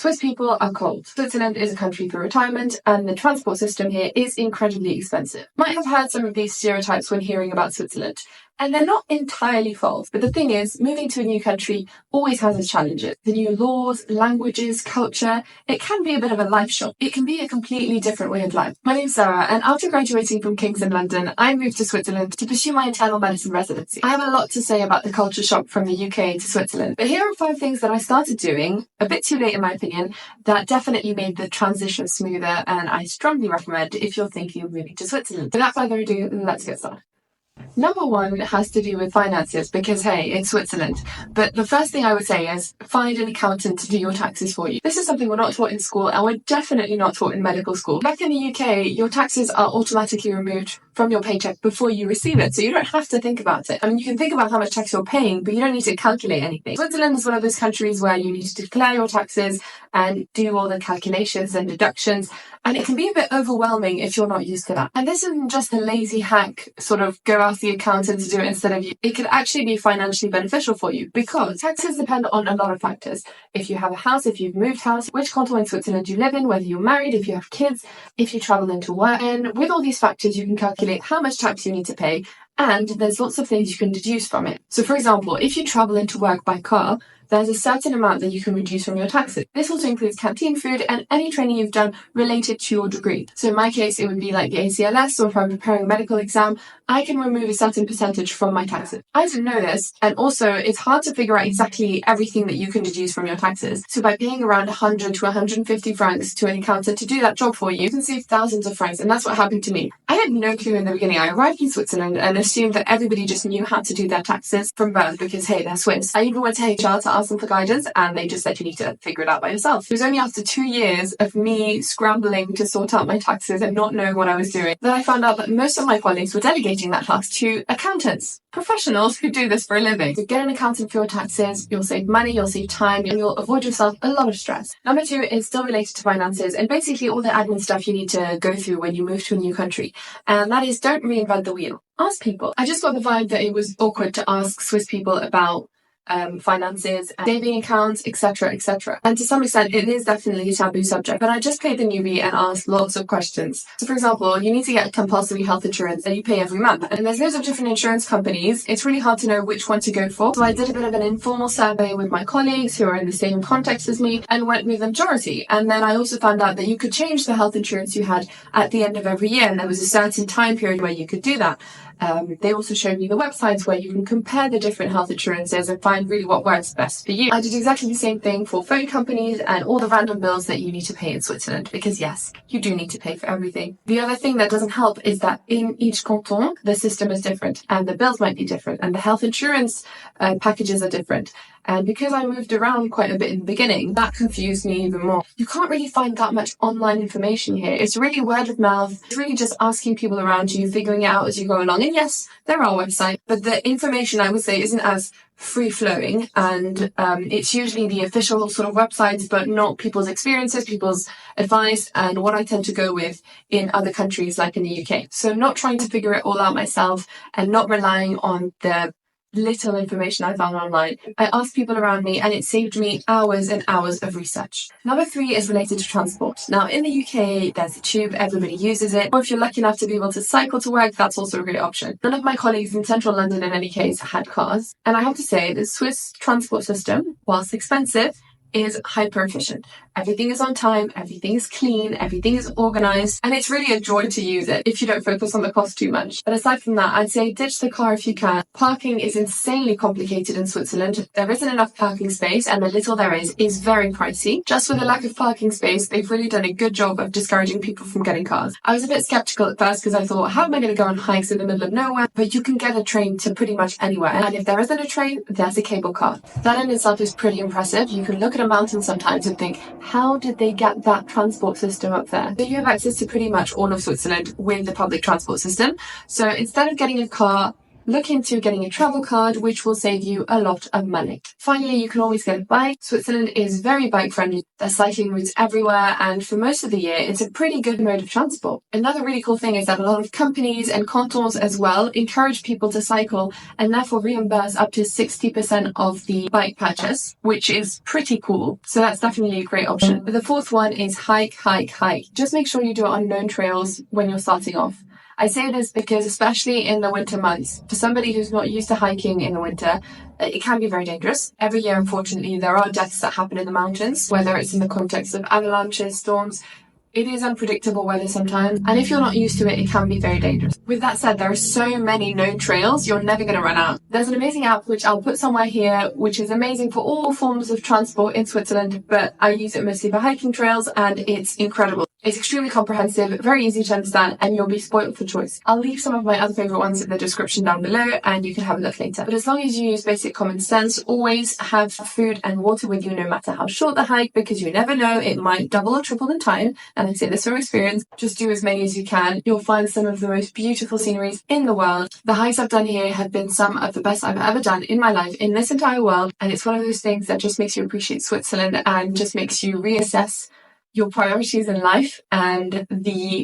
Swiss people are cold. Switzerland is a country for retirement, and the transport system here is incredibly expensive. Might have heard some of these stereotypes when hearing about Switzerland, and they're not entirely false. But the thing is, moving to a new country always has its challenges. The new laws, languages, culture, it can be a bit of a life shock. It can be a completely different way of life. My name's Sarah, and after graduating from King's in London, I moved to Switzerland to pursue my internal medicine residency. I have a lot to say about the culture shock from the UK to Switzerland, but here are 5 things that I started doing, a bit too late in my opinion, that definitely made the transition smoother, and I strongly recommend if you're thinking of moving to Switzerland. Without further ado, let's get started. Number 1 has to do with finances because, hey, it's Switzerland. But the first thing I would say is find an accountant to do your taxes for you. This is something we're not taught in school, and we're definitely not taught in medical school. Back in the UK, your taxes are automatically removed from your paycheck before you receive it, so you don't have to think about it. I mean, you can think about how much tax you're paying, but you don't need to calculate anything. Switzerland is one of those countries where you need to declare your taxes and do all the calculations and deductions, and it can be a bit overwhelming if you're not used to that. And this isn't just a lazy hack, sort of go ask the accountant to do it instead of you. It could actually be financially beneficial for you because taxes depend on a lot of factors. If you have a house, if you've moved house, which canton in Switzerland you live in, whether you're married, if you have kids, if you travel into work. And with all these factors, you can calculate how much tax you need to pay, and there's lots of things you can deduce from it. So for example, if you travel into work by car, there's a certain amount that you can reduce from your taxes. This also includes canteen food and any training you've done related to your degree. So in my case, it would be like the ACLS, or if I'm preparing a medical exam, I can remove a certain percentage from my taxes. I didn't know this, and also it's hard to figure out exactly everything that you can deduce from your taxes. So by paying around 100 to 150 francs to an accountant to do that job for you, you can save thousands of francs, and that's what happened to me. I had no clue in the beginning. I arrived in Switzerland and assumed that everybody just knew how to do their taxes from birth because, hey, they're Swiss. I even went to HR to ask them for guidance, and they just said you need to figure it out by yourself. It was only after 2 years of me scrambling to sort out my taxes and not knowing what I was doing that I found out that most of my colleagues were delegating that task to accountants, professionals who do this for a living. So get an accountant for your taxes, you'll save money, you'll save time, and you'll avoid yourself a lot of stress. Number 2 is still related to finances and basically all the admin stuff you need to go through when you move to a new country. And that is, don't reinvent the wheel. Ask people. I just got the vibe that it was awkward to ask Swiss people about finances, saving accounts, etc., etc. And to some extent, it is definitely a taboo subject, but I just played the newbie and asked lots of questions. So for example, you need to get compulsory health insurance that you pay every month. And there's loads of different insurance companies. It's really hard to know which one to go for. So I did a bit of an informal survey with my colleagues who are in the same context as me and went with the majority. And then I also found out that you could change the health insurance you had at the end of every year. And there was a certain time period where you could do that. They also showed me the websites where you can compare the different health insurances and find really what works best for you. I did exactly the same thing for phone companies and all the random bills that you need to pay in Switzerland, because yes, you do need to pay for everything. The other thing that doesn't help is that in each canton, the system is different and the bills might be different and the health insurance packages are different. And because I moved around quite a bit in the beginning, that confused me even more. You can't really find that much online information here. It's really word of mouth. It's really just asking people around you, figuring it out as you go along. And yes, there are websites, but the information, I would say, isn't as free-flowing. And it's usually the official sort of websites, but not people's experiences, people's advice, and what I tend to go with in other countries like in the UK. So not trying to figure it all out myself and not relying on the little information I found online. I asked people around me and it saved me hours and hours of research. Number 3 is related to transport. Now in the UK, there's the tube, everybody uses it. Or if you're lucky enough to be able to cycle to work, that's also a great option. None of my colleagues in central London in any case had cars. And I have to say the Swiss transport system, whilst expensive, is hyper efficient. Everything is on time, everything is clean, everything is organized, and it's really a joy to use it if you don't focus on the cost too much. But aside from that, I'd say ditch the car if you can. Parking is insanely complicated in Switzerland. There isn't enough parking space, and the little there is very pricey. Just with the lack of parking space, they've really done a good job of discouraging people from getting cars. I was a bit skeptical at first because I thought, how am I going to go on hikes in the middle of nowhere? But you can get a train to pretty much anywhere. And if there isn't a train, there's a cable car. That in itself is pretty impressive. You can look at a mountain sometimes and think, how did they get that transport system up there? So you have access to pretty much all of Switzerland with the public transport system. So instead of getting a car, look into getting a travel card, which will save you a lot of money. Finally, you can always get a bike. Switzerland is very bike friendly. There's cycling routes everywhere, and for most of the year, it's a pretty good mode of transport. Another really cool thing is that a lot of companies and cantons as well encourage people to cycle and therefore reimburse up to 60% of the bike purchase, which is pretty cool. So that's definitely a great option. But the fourth one is hike, hike, hike. Just make sure you do it on known trails when you're starting off. I say this because especially in the winter months, for somebody who's not used to hiking in the winter, it can be very dangerous. Every year, unfortunately, there are deaths that happen in the mountains, whether it's in the context of avalanches, storms. It is unpredictable weather sometimes, and if you're not used to it, it can be very dangerous. With that said, there are so many known trails, you're never going to run out. There's an amazing app, which I'll put somewhere here, which is amazing for all forms of transport in Switzerland, but I use it mostly for hiking trails, and it's incredible. It's extremely comprehensive, very easy to understand, and you'll be spoiled for choice. I'll leave some of my other favourite ones in the description down below, and you can have a look later. But as long as you use basic common sense, always have food and water with you no matter how short the hike, because you never know, it might double or triple in time, and I say this from experience. Just do as many as you can. You'll find some of the most beautiful sceneries in the world. The hikes I've done here have been some of the best I've ever done in my life in this entire world, and it's one of those things that just makes you appreciate Switzerland and just makes you reassess your priorities in life and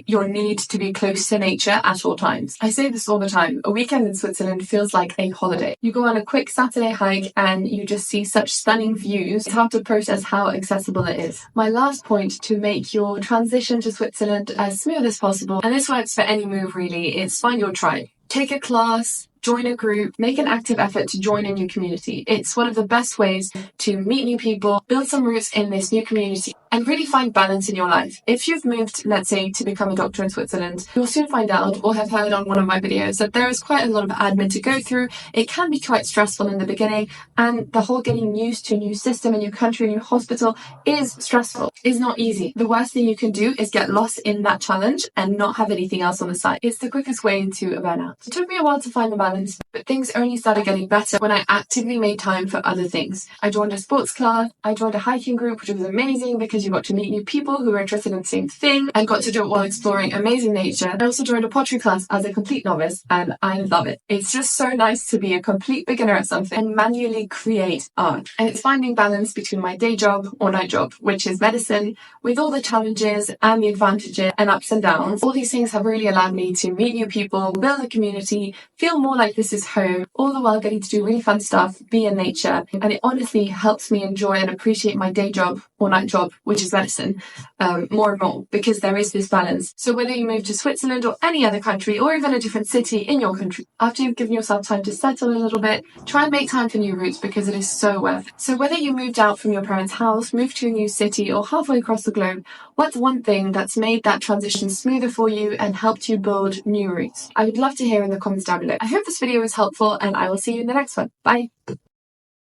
your need to be close to nature at all times. I say this all the time. A weekend in Switzerland feels like a holiday. You go on a quick Saturday hike and you just see such stunning views. It's hard to process how accessible it is. My last point to make your transition to Switzerland as smooth as possible, and this works for any move really, is find your tribe. Take a class, join a group, make an active effort to join a new community. It's one of the best ways to meet new people, build some roots in this new community, and really find balance in your life. If you've moved, let's say, to become a doctor in Switzerland, you'll soon find out, or have heard on one of my videos, that there is quite a lot of admin to go through. It can be quite stressful in the beginning, and the whole getting used to a new system, a new country, a new hospital is stressful. It's not easy. The worst thing you can do is get lost in that challenge and not have anything else on the side. It's the quickest way into a burnout. It took me a while to find the balance, but things only started getting better when I actively made time for other things. I joined a sports club, I joined a hiking group, which was amazing because you got to meet new people who were interested in the same thing and got to do it while exploring amazing nature. I also joined a pottery class as a complete novice, and I love it. It's just so nice to be a complete beginner at something and manually create art. And it's finding balance between my day job or night job, which is medicine, with all the challenges and the advantages and ups and downs. All these things have really allowed me to meet new people, build a community, feel more like this is home, all the while getting to do really fun stuff, be in nature. And it honestly helps me enjoy and appreciate my day job or night job, which is medicine, more and more, because there is this balance. So whether you move to Switzerland or any other country, or even a different city in your country, after you've given yourself time to settle a little bit, try and make time for new routes, because it is so worth it. So whether you moved out from your parents' house, moved to a new city, or halfway across the globe, what's one thing that's made that transition smoother for you and helped you build new routes? I would love to hear in the comments down below. I hope this video was helpful, and I will see you in the next one. Bye!